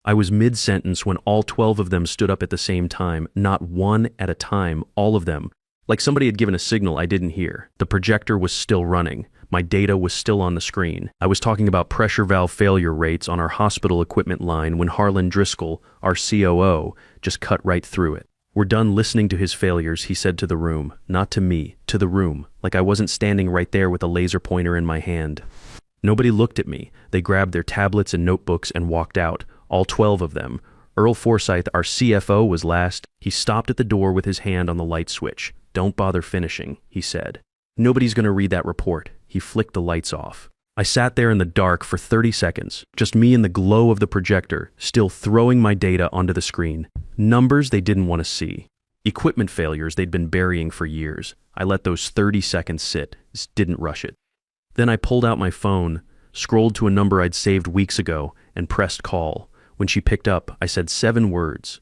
I was mid-sentence when all 12 of them stood up at the same time, not one at a time, all of them. Like somebody had given a signal I didn't hear. The projector was still running. My data was still on the screen. I was talking about pressure valve failure rates on our hospital equipment line when Harlan Driscoll, our COO, just cut right through it. "We're done listening to his failures," he said to the room. Not to me, to the room, like I wasn't standing right there with a laser pointer in my hand. Nobody looked at me. They grabbed their tablets and notebooks and walked out, all 12 of them. Earl Forsyth, our CFO, was last. He stopped at the door with his hand on the light switch. "Don't bother finishing," he said. "Nobody's going to read that report." He flicked the lights off. I sat there in the dark for 30 seconds, just me in the glow of the projector, still throwing my data onto the screen. Numbers they didn't want to see. Equipment failures they'd been burying for years. I let those 30 seconds sit, just didn't rush it. Then I pulled out my phone, scrolled to a number I'd saved weeks ago, and pressed call. When she picked up, I said 7 words.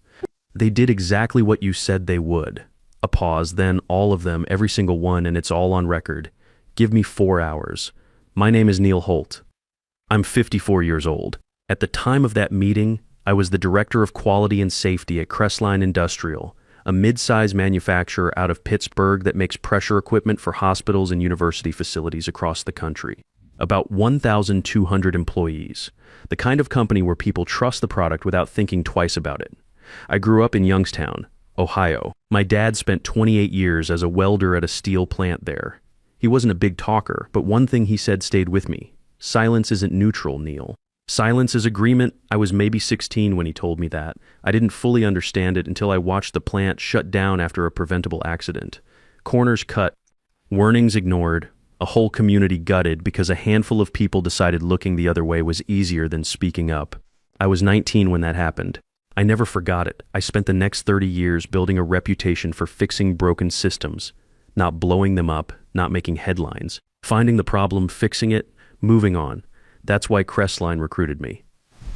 "They did exactly what you said they would." A pause, then all of them, every single one, and it's all on record. "Give me 4 hours. My name is Neil Holt. I'm 54 years old. At the time of that meeting, I was the Director of Quality and Safety at Crestline Industrial, a mid-size manufacturer out of Pittsburgh that makes pressure equipment for hospitals and university facilities across the country. About 1,200 employees. The kind of company where people trust the product without thinking twice about it. I grew up in Youngstown, Ohio. My dad spent 28 years as a welder at a steel plant there. He wasn't a big talker, but one thing he said stayed with me. "Silence isn't neutral, Neil. Silence is agreement." I was maybe 16 when he told me that. I didn't fully understand it until I watched the plant shut down after a preventable accident. Corners cut, warnings ignored, a whole community gutted because a handful of people decided looking the other way was easier than speaking up. I was 19 when that happened. I never forgot it. I spent the next 30 years building a reputation for fixing broken systems, not blowing them up, not making headlines, finding the problem, fixing it, moving on. That's why Crestline recruited me.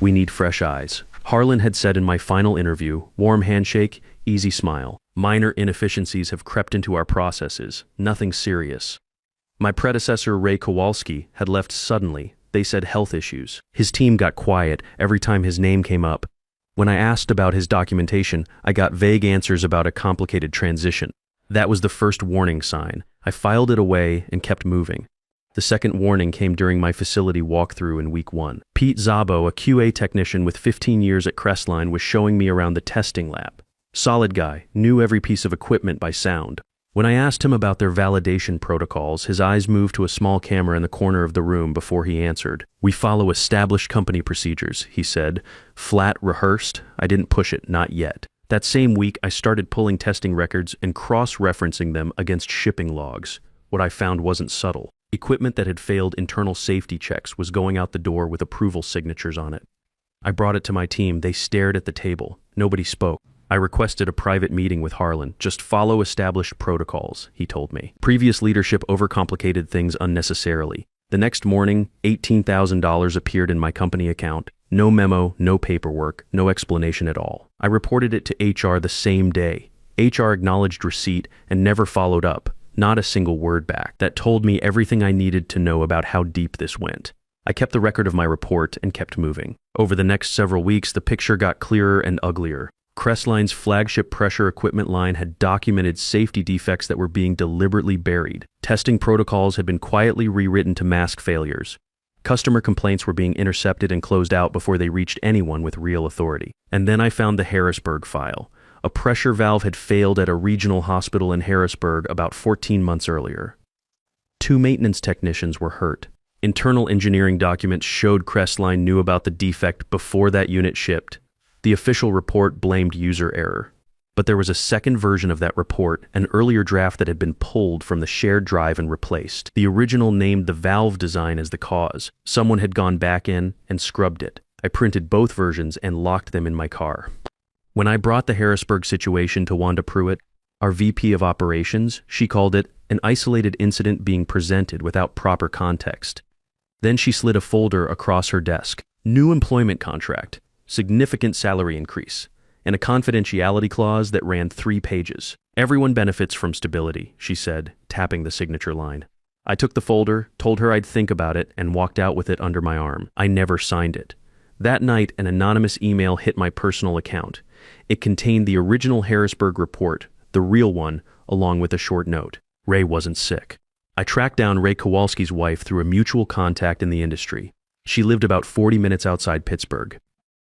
"We need fresh eyes." Harlan had said in my final interview, warm handshake, easy smile. "Minor inefficiencies have crept into our processes, nothing serious." My predecessor, Ray Kowalski, had left suddenly. They said health issues. His team got quiet every time his name came up. When I asked about his documentation, I got vague answers about a complicated transition. That was the first warning sign. I filed it away and kept moving. The second warning came during my facility walkthrough in week 1. Pete Szabo, a QA technician with 15 years at Crestline, was showing me around the testing lab. Solid guy, knew every piece of equipment by sound. When I asked him about their validation protocols, his eyes moved to a small camera in the corner of the room before he answered. "We follow established company procedures," he said. Flat, rehearsed. I didn't push it, not yet. That same week, I started pulling testing records and cross-referencing them against shipping logs. What I found wasn't subtle. Equipment that had failed internal safety checks was going out the door with approval signatures on it. I brought it to my team. They stared at the table. Nobody spoke. I requested a private meeting with Harlan. "Just follow established protocols," he told me. Previous leadership overcomplicated things unnecessarily. The next morning, $18,000 appeared in my company account. No memo, no paperwork, no explanation at all. I reported it to HR the same day. HR acknowledged receipt and never followed up. Not a single word back. That told me everything I needed to know about how deep this went. I kept the record of my report and kept moving. Over the next several weeks, the picture got clearer and uglier. Crestline's flagship pressure equipment line had documented safety defects that were being deliberately buried. Testing protocols had been quietly rewritten to mask failures. Customer complaints were being intercepted and closed out before they reached anyone with real authority. And then I found the Harrisburg file. A pressure valve had failed at a regional hospital in Harrisburg about 14 months earlier. 2 maintenance technicians were hurt. Internal engineering documents showed Crestline knew about the defect before that unit shipped. The official report blamed user error. But there was a second version of that report, an earlier draft that had been pulled from the shared drive and replaced. The original named the valve design as the cause. Someone had gone back in and scrubbed it. I printed both versions and locked them in my car. When I brought the Harrisburg situation to Wanda Pruitt, our VP of operations, she called it an isolated incident being presented without proper context. Then she slid a folder across her desk. New employment contract, significant salary increase, and a confidentiality clause that ran 3 pages. "Everyone benefits from stability," she said, tapping the signature line. I took the folder, told her I'd think about it, and walked out with it under my arm. I never signed it. That night, an anonymous email hit my personal account. It contained the original Harrisburg report, the real one, along with a short note. Ray wasn't sick. I tracked down Ray Kowalski's wife through a mutual contact in the industry. She lived about 40 minutes outside Pittsburgh.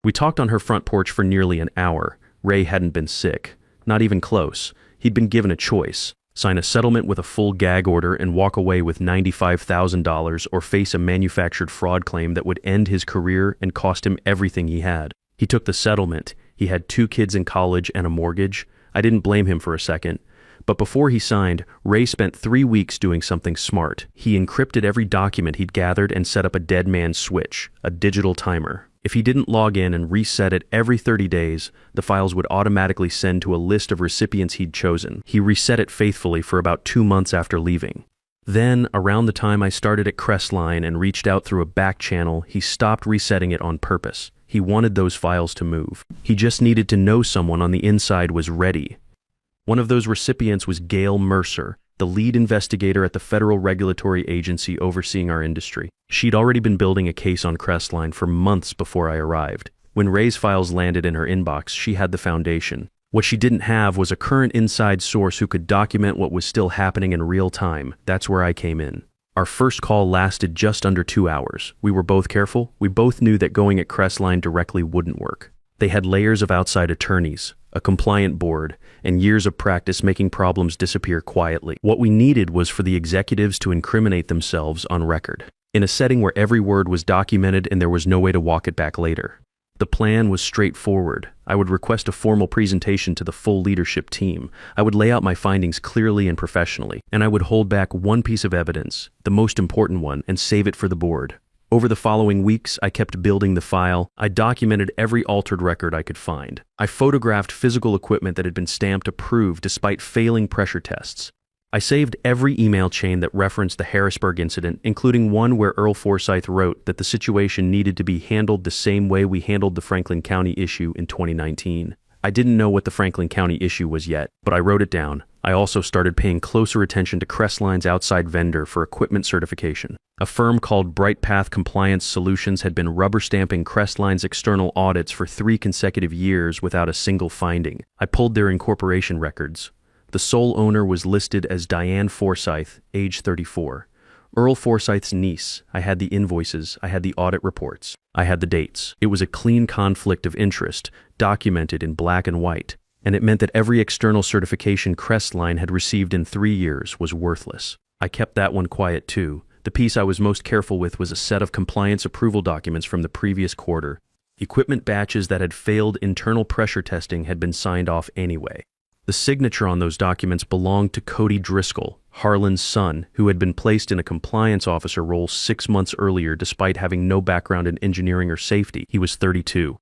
We talked on her front porch for nearly an hour. Ray hadn't been sick. Not even close. He'd been given a choice: sign a settlement with a full gag order and walk away with $95,000 or face a manufactured fraud claim that would end his career and cost him everything he had. He took the settlement. He had 2 kids in college and a mortgage. I didn't blame him for a second. But before he signed, Ray spent 3 weeks doing something smart. He encrypted every document he'd gathered and set up a dead man switch, a digital timer. If he didn't log in and reset it every 30 days, the files would automatically send to a list of recipients he'd chosen. He reset it faithfully for about 2 months after leaving. Then, around the time I started at Crestline and reached out through a back channel, he stopped resetting it on purpose. He wanted those files to move. He just needed to know someone on the inside was ready. One of those recipients was Gail Mercer, the lead investigator at the federal regulatory agency overseeing our industry. She'd already been building a case on Crestline for months before I arrived. When Ray's files landed in her inbox, she had the foundation. What she didn't have was a current inside source who could document what was still happening in real time. That's where I came in. Our first call lasted just under 2 hours. We were both careful. We both knew that going at Crestline directly wouldn't work. They had layers of outside attorneys, a compliant board, and years of practice making problems disappear quietly. What we needed was for the executives to incriminate themselves on record, in a setting where every word was documented and there was no way to walk it back later. The plan was straightforward. I would request a formal presentation to the full leadership team. I would lay out my findings clearly and professionally, and I would hold back one piece of evidence, the most important one, and save it for the board. Over the following weeks, I kept building the file. I documented every altered record I could find. I photographed physical equipment that had been stamped approved despite failing pressure tests. I saved every email chain that referenced the Harrisburg incident, including one where Earl Forsyth wrote that the situation needed to be handled the same way we handled the Franklin County issue in 2019. I didn't know what the Franklin County issue was yet, but I wrote it down. I also started paying closer attention to Crestline's outside vendor for equipment certification. A firm called Bright Path Compliance Solutions had been rubber stamping Crestline's external audits for 3 consecutive years without a single finding. I pulled their incorporation records. The sole owner was listed as Diane Forsyth, age 34. Earl Forsyth's niece. I had the invoices. I had the audit reports. I had the dates. It was a clean conflict of interest, documented in black and white. And it meant that every external certification Crestline had received in 3 years was worthless. I kept that one quiet too. The piece I was most careful with was a set of compliance approval documents from the previous quarter. Equipment batches that had failed internal pressure testing had been signed off anyway. The signature on those documents belonged to Cody Driscoll, Harlan's son, who had been placed in a compliance officer role 6 months earlier despite having no background in engineering or safety. He was 32.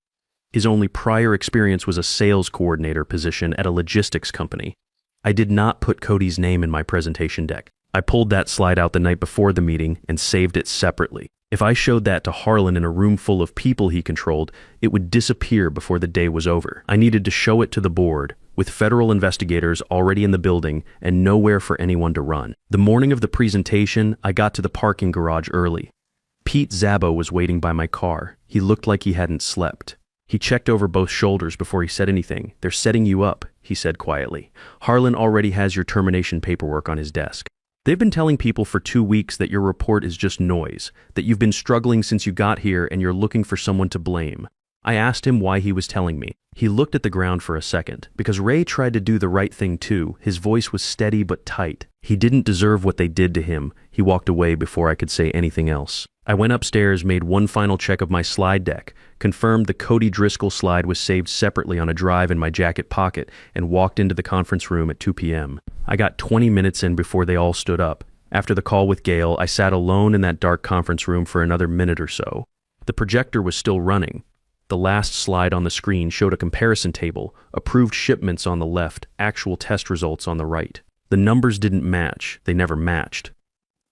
His only prior experience was a sales coordinator position at a logistics company. I did not put Cody's name in my presentation deck. I pulled that slide out the night before the meeting and saved it separately. If I showed that to Harlan in a room full of people he controlled, it would disappear before the day was over. I needed to show it to the board, with federal investigators already in the building and nowhere for anyone to run. The morning of the presentation, I got to the parking garage early. Pete Zabo was waiting by my car. He looked like he hadn't slept. He checked over both shoulders before he said anything. "They're setting you up," he said quietly. "Harlan already has your termination paperwork on his desk. They've been telling people for 2 weeks that your report is just noise, that you've been struggling since you got here and you're looking for someone to blame." I asked him why he was telling me. He looked at the ground for a second. Because Ray tried to do the right thing too. His voice was steady but tight. He didn't deserve what they did to him. He walked away before I could say anything else. I went upstairs, made one final check of my slide deck, confirmed the Cody Driscoll slide was saved separately on a drive in my jacket pocket, and walked into the conference room at 2 p.m. I got 20 minutes in before they all stood up. After the call with Gail, I sat alone in that dark conference room for another minute or so. The projector was still running. The last slide on the screen showed a comparison table, approved shipments on the left, actual test results on the right. The numbers didn't match. They never matched.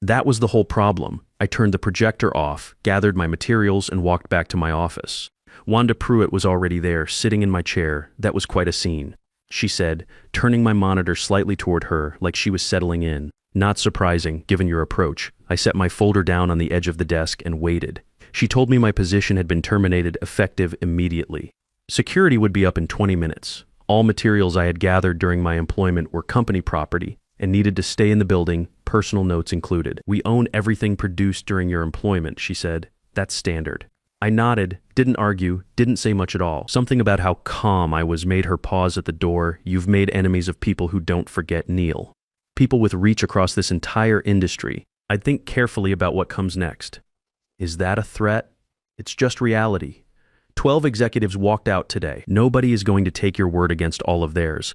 That was the whole problem. I turned the projector off, gathered my materials, and walked back to my office. Wanda Pruitt was already there, sitting in my chair. That was quite a scene. She said, turning my monitor slightly toward her, like she was settling in. "Not surprising, given your approach." I set my folder down on the edge of the desk and waited. She told me my position had been terminated effective immediately. Security would be up in 20 minutes. All materials I had gathered during my employment were company property and needed to stay in the building, personal notes included. We own everything produced during your employment, she said. That's standard. I nodded, didn't argue, didn't say much at all. Something about how calm I was made her pause at the door. You've made enemies of people who don't forget Neil. People with reach across this entire industry. I'd think carefully about what comes next. Is that a threat? It's just reality. 12 executives walked out today. Nobody is going to take your word against all of theirs.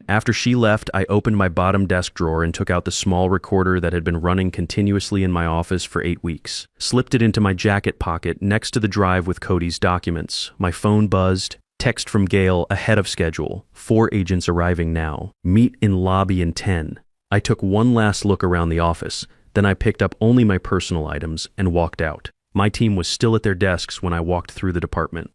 After she left, I opened my bottom desk drawer and took out the small recorder that had been running continuously in my office for 8 weeks. Slipped it into my jacket pocket next to the drive with Cody's documents. My phone buzzed. Text from Gail, ahead of schedule. 4 agents arriving now. Meet in lobby in 10. I took one last look around the office. Then I picked up only my personal items and walked out. My team was still at their desks when I walked through the department.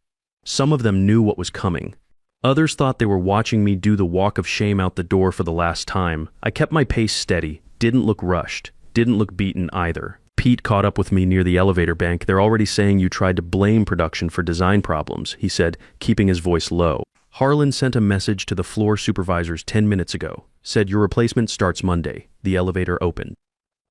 Some of them knew what was coming. Others thought they were watching me do the walk of shame out the door for the last time. I kept my pace steady, didn't look rushed, didn't look beaten either. Pete caught up with me near the elevator bank. They're already saying you tried to blame production for design problems, he said, keeping his voice low. Harlan sent a message to the floor supervisors 10 minutes ago. Said your replacement starts Monday. The elevator opened.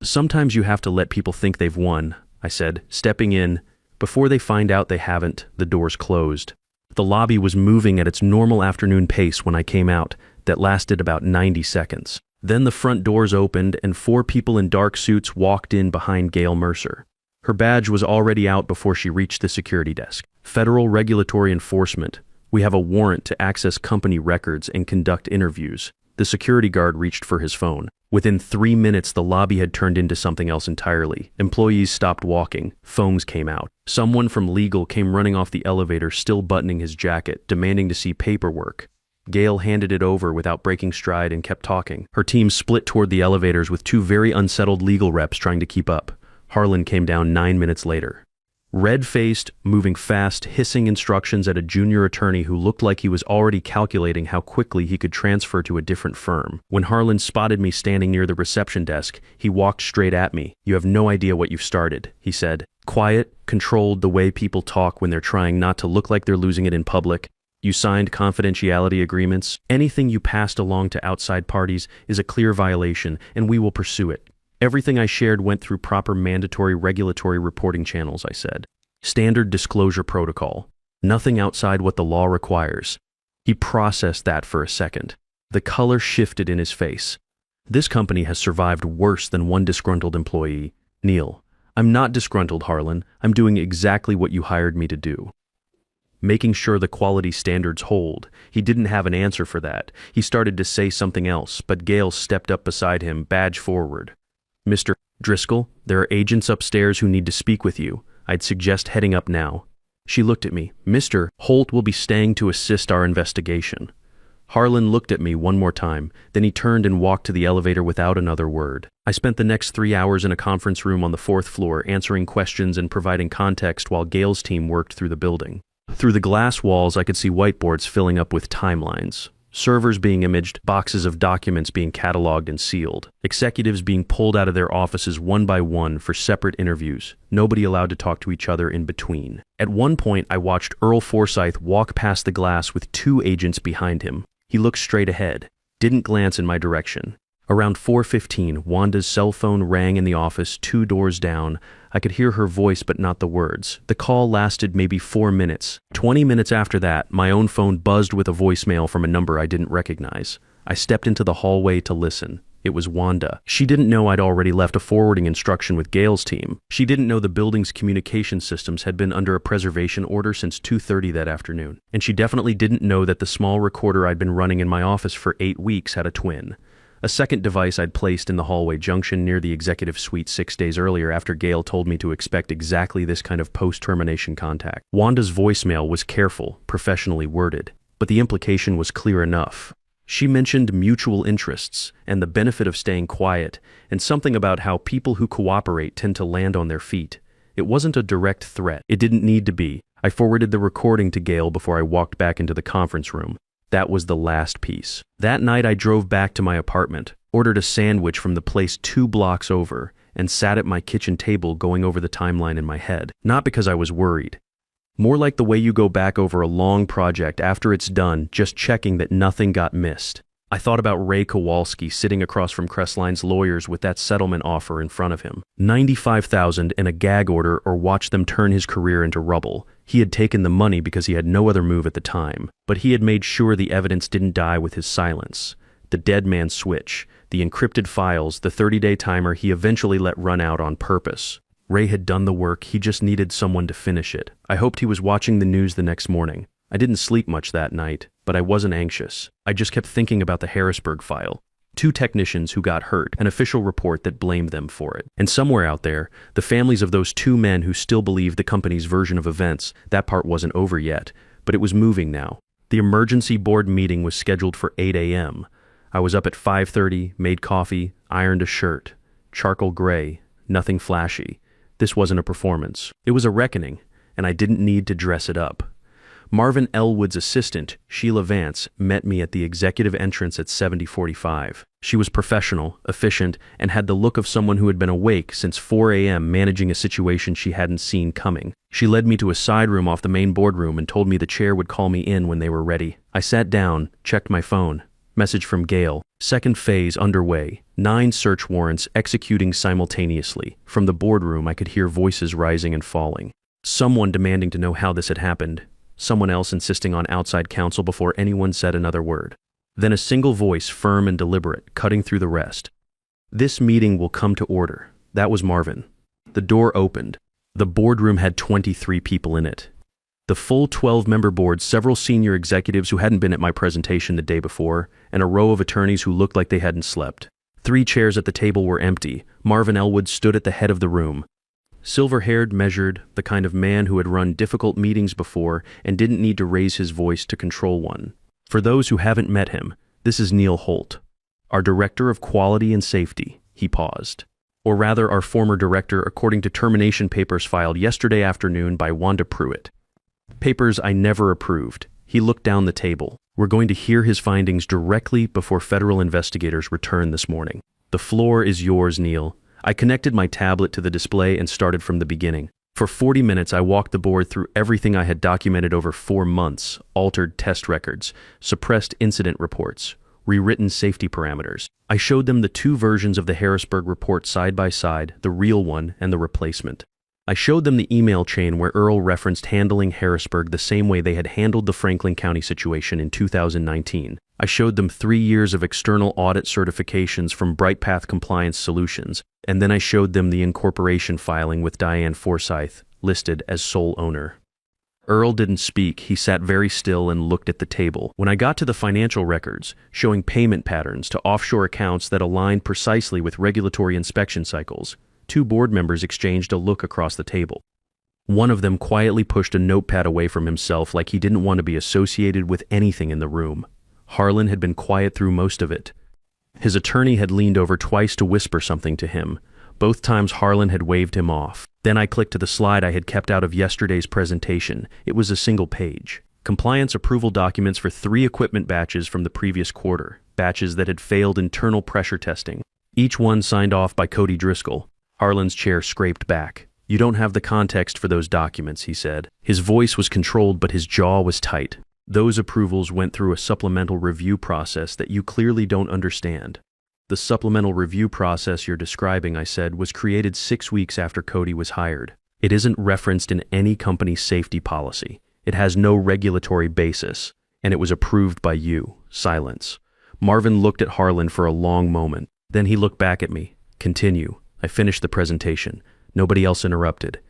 Sometimes you have to let people think they've won, I said, stepping in. Before they find out they haven't, the doors closed. The lobby was moving at its normal afternoon pace when I came out. That lasted about 90 seconds. Then the front doors opened and 4 people in dark suits walked in behind Gail Mercer. Her badge was already out before she reached the security desk. Federal Regulatory Enforcement. We have a warrant to access company records and conduct interviews. The security guard reached for his phone. Within 3 minutes, the lobby had turned into something else entirely. Employees stopped walking. Phones came out. Someone from legal came running off the elevator, still buttoning his jacket, demanding to see paperwork. Gail handed it over without breaking stride and kept talking. Her team split toward the elevators with 2 very unsettled legal reps trying to keep up. Harlan came down 9 minutes later. Red-faced, moving fast, hissing instructions at a junior attorney who looked like he was already calculating how quickly he could transfer to a different firm. When Harlan spotted me standing near the reception desk, he walked straight at me. You have no idea what you've started, he said. Quiet, controlled, the way people talk when they're trying not to look like they're losing it in public. You signed confidentiality agreements. Anything you passed along to outside parties is a clear violation, and we will pursue it. Everything I shared went through proper mandatory regulatory reporting channels, I said. Standard disclosure protocol. Nothing outside what the law requires. He processed that for a second. The color shifted in his face. This company has survived worse than one disgruntled employee. Neil, I'm not disgruntled, Harlan. I'm doing exactly what you hired me to do. Making sure the quality standards hold. He didn't have an answer for that. He started to say something else, but Gail stepped up beside him, badge forward. Mr. Driscoll, there are agents upstairs who need to speak with you. I'd suggest heading up now. She looked at me. Mr. Holt will be staying to assist our investigation. Harlan looked at me one more time, then he turned and walked to the elevator without another word. I spent the next 3 hours in a conference room on the 4th floor, answering questions and providing context while Gail's team worked through the building. Through the glass walls, I could see whiteboards filling up with timelines. Servers being imaged, boxes of documents being cataloged and sealed, executives being pulled out of their offices one by one for separate interviews, nobody allowed to talk to each other in between. At one point, I watched Earl Forsyth walk past the glass with 2 agents behind him. He looked straight ahead, didn't glance in my direction. Around 4:15, Wanda's cell phone rang in the office 2 doors down. I could hear her voice but not the words. The call lasted maybe 4 minutes. 20 minutes after that, my own phone buzzed with a voicemail from a number I didn't recognize. I stepped into the hallway to listen. It was Wanda. She didn't know I'd already left a forwarding instruction with Gail's team. She didn't know the building's communication systems had been under a preservation order since 2:30 that afternoon. And she definitely didn't know that the small recorder I'd been running in my office for 8 weeks had a twin. A second device I'd placed in the hallway junction near the executive suite 6 days earlier after Gail told me to expect exactly this kind of post-termination contact. Wanda's voicemail was careful, professionally worded, but the implication was clear enough. She mentioned mutual interests and the benefit of staying quiet, and something about how people who cooperate tend to land on their feet. It wasn't a direct threat. It didn't need to be. I forwarded the recording to Gail before I walked back into the conference room. That was the last piece. That night I drove back to my apartment, ordered a sandwich from the place 2 blocks over, and sat at my kitchen table going over the timeline in my head. Not because I was worried. More like the way you go back over a long project after it's done, just checking that nothing got missed. I thought about Ray Kowalski sitting across from Crestline's lawyers with that settlement offer in front of him. $95,000 and a gag order, or watch them turn his career into rubble. He had taken the money because he had no other move at the time, but he had made sure the evidence didn't die with his silence. The dead man switch, the encrypted files, the 30-day timer he eventually let run out on purpose. Ray had done the work, he just needed someone to finish it. I hoped he was watching the news the next morning. I didn't sleep much that night, but I wasn't anxious. I just kept thinking about the Harrisburg file. 2 technicians who got hurt, an official report that blamed them for it. And somewhere out there, the families of those 2 men who still believed the company's version of events. That part wasn't over yet, but it was moving now. The emergency board meeting was scheduled for 8 a.m. I was up at 5:30, made coffee, ironed a shirt. Charcoal gray, nothing flashy. This wasn't a performance. It was a reckoning, and I didn't need to dress it up. Marvin Elwood's assistant, Sheila Vance, met me at the executive entrance at 70:45. She was professional, efficient, and had the look of someone who had been awake since 4 a.m. managing a situation she hadn't seen coming. She led me to a side room off the main boardroom and told me the chair would call me in when they were ready. I sat down, checked my phone. Message from Gail. Second phase underway. 9 search warrants executing simultaneously. From the boardroom, I could hear voices rising and falling. Someone demanding to know how this had happened. Someone else insisting on outside counsel before anyone said another word. Then a single voice, firm and deliberate, cutting through the rest. This meeting will come to order. That was Marvin. The door opened. The boardroom had 23 people in it. The full 12-member board, several senior executives who hadn't been at my presentation the day before, and a row of attorneys who looked like they hadn't slept. 3 chairs at the table were empty. Marvin Elwood stood at the head of the room. Silver-haired, measured, the kind of man who had run difficult meetings before and didn't need to raise his voice to control one. For those who haven't met him, this is Neil Holt, our Director of Quality and Safety. He paused. Or rather, our former director, according to termination papers filed yesterday afternoon by Wanda Pruitt. Papers I never approved. He looked down the table. We're going to hear his findings directly before federal investigators return this morning. The floor is yours, Neil. I connected my tablet to the display and started from the beginning. For 40 minutes, I walked the board through everything I had documented over 4 months: altered test records, suppressed incident reports, rewritten safety parameters. I showed them the 2 versions of the Harrisburg report side by side, the real one and the replacement. I showed them the email chain where Earl referenced handling Harrisburg the same way they had handled the Franklin County situation in 2019. I showed them 3 years of external audit certifications from BrightPath Compliance Solutions, and then I showed them the incorporation filing with Diane Forsyth, listed as sole owner. Earl didn't speak. He sat very still and looked at the table. When I got to the financial records, showing payment patterns to offshore accounts that aligned precisely with regulatory inspection cycles, 2 board members exchanged a look across the table. One of them quietly pushed a notepad away from himself like he didn't want to be associated with anything in the room. Harlan had been quiet through most of it. His attorney had leaned over twice to whisper something to him. Both times Harlan had waved him off. Then I clicked to the slide I had kept out of yesterday's presentation. It was a single page. Compliance approval documents for 3 equipment batches from the previous quarter, batches that had failed internal pressure testing. Each one signed off by Cody Driscoll. Harlan's chair scraped back. You don't have the context for those documents, he said. His voice was controlled, but his jaw was tight. Those approvals went through a supplemental review process that you clearly don't understand. The supplemental review process you're describing, I said, was created 6 weeks after Cody was hired. It isn't referenced in any company's safety policy. It has no regulatory basis, and it was approved by you. Silence. Marvin looked at Harlan for a long moment. Then he looked back at me. Continue. I finished the presentation. Nobody else interrupted.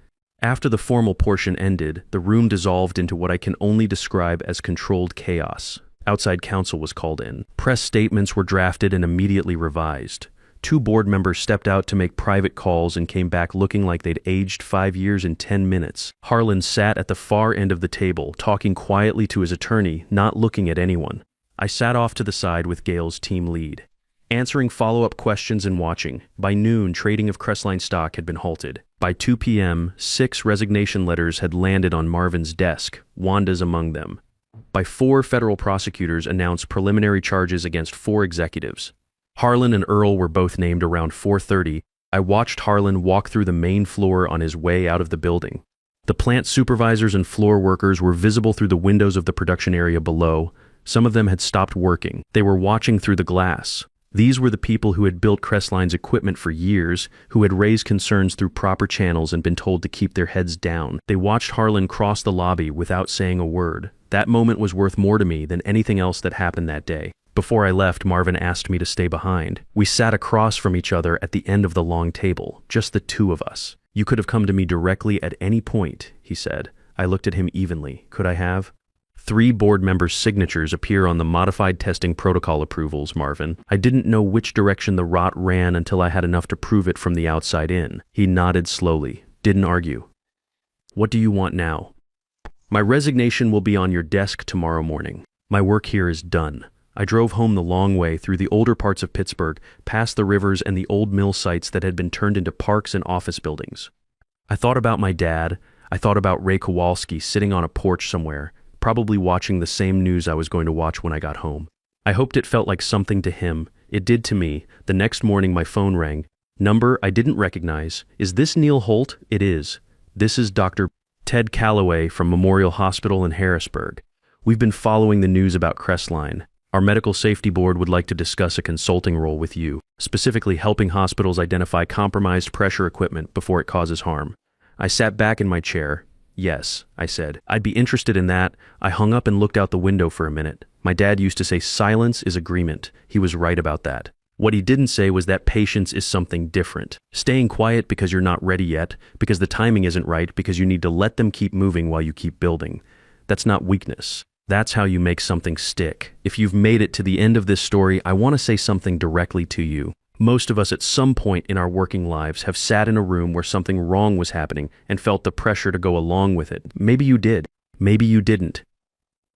After the formal portion ended, the room dissolved into what I can only describe as controlled chaos. Outside counsel was called in. Press statements were drafted and immediately revised. 2 board members stepped out to make private calls and came back looking like they'd aged 5 years in 10 minutes. Harlan sat at the far end of the table, talking quietly to his attorney, not looking at anyone. I sat off to the side with Gail's team lead, answering follow-up questions and watching. By noon, trading of Crestline stock had been halted. By 2 p.m., 6 resignation letters had landed on Marvin's desk, Wanda's among them. By 4, federal prosecutors announced preliminary charges against 4 executives. Harlan and Earl were both named around 4:30, I watched Harlan walk through the main floor on his way out of the building. The plant supervisors and floor workers were visible through the windows of the production area below. Some of them had stopped working. They were watching through the glass. These were the people who had built Crestline's equipment for years, who had raised concerns through proper channels and been told to keep their heads down. They watched Harlan cross the lobby without saying a word. That moment was worth more to me than anything else that happened that day. Before I left, Marvin asked me to stay behind. We sat across from each other at the end of the long table, just the two of us. You could have come to me directly at any point, he said. I looked at him evenly. Could I have? 3 board members' signatures appear on the modified testing protocol approvals, Marvin. I didn't know which direction the rot ran until I had enough to prove it from the outside in. He nodded slowly, didn't argue. What do you want now? My resignation will be on your desk tomorrow morning. My work here is done. I drove home the long way through the older parts of Pittsburgh, past the rivers and the old mill sites that had been turned into parks and office buildings. I thought about my dad. I thought about Ray Kowalski sitting on a porch somewhere, probably watching the same news I was going to watch when I got home. I hoped it felt like something to him. It did to me. The next morning my phone rang. Number I didn't recognize. Is this Neil Holt? It is. This is Dr. Ted Calloway from Memorial Hospital in Harrisburg. We've been following the news about Crestline. Our medical safety board would like to discuss a consulting role with you, specifically helping hospitals identify compromised pressure equipment before it causes harm. I sat back in my chair. Yes, I said. I'd be interested in that. I hung up and looked out the window for a minute. My dad used to say silence is agreement. He was right about that. What he didn't say was that patience is something different. Staying quiet because you're not ready yet, because the timing isn't right, because you need to let them keep moving while you keep building. That's not weakness. That's how you make something stick. If you've made it to the end of this story, I want to say something directly to you. Most of us at some point in our working lives have sat in a room where something wrong was happening and felt the pressure to go along with it. Maybe you did. Maybe you didn't.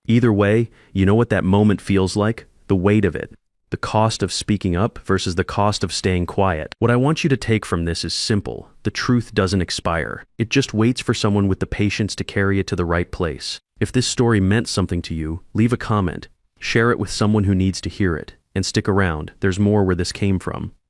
Either way, you know what that moment feels like? The weight of it. The cost of speaking up versus the cost of staying quiet. What I want you to take from this is simple. The truth doesn't expire. It just waits for someone with the patience to carry it to the right place. If this story meant something to you, leave a comment. Share it with someone who needs to hear it. And stick around. There's more where this came from.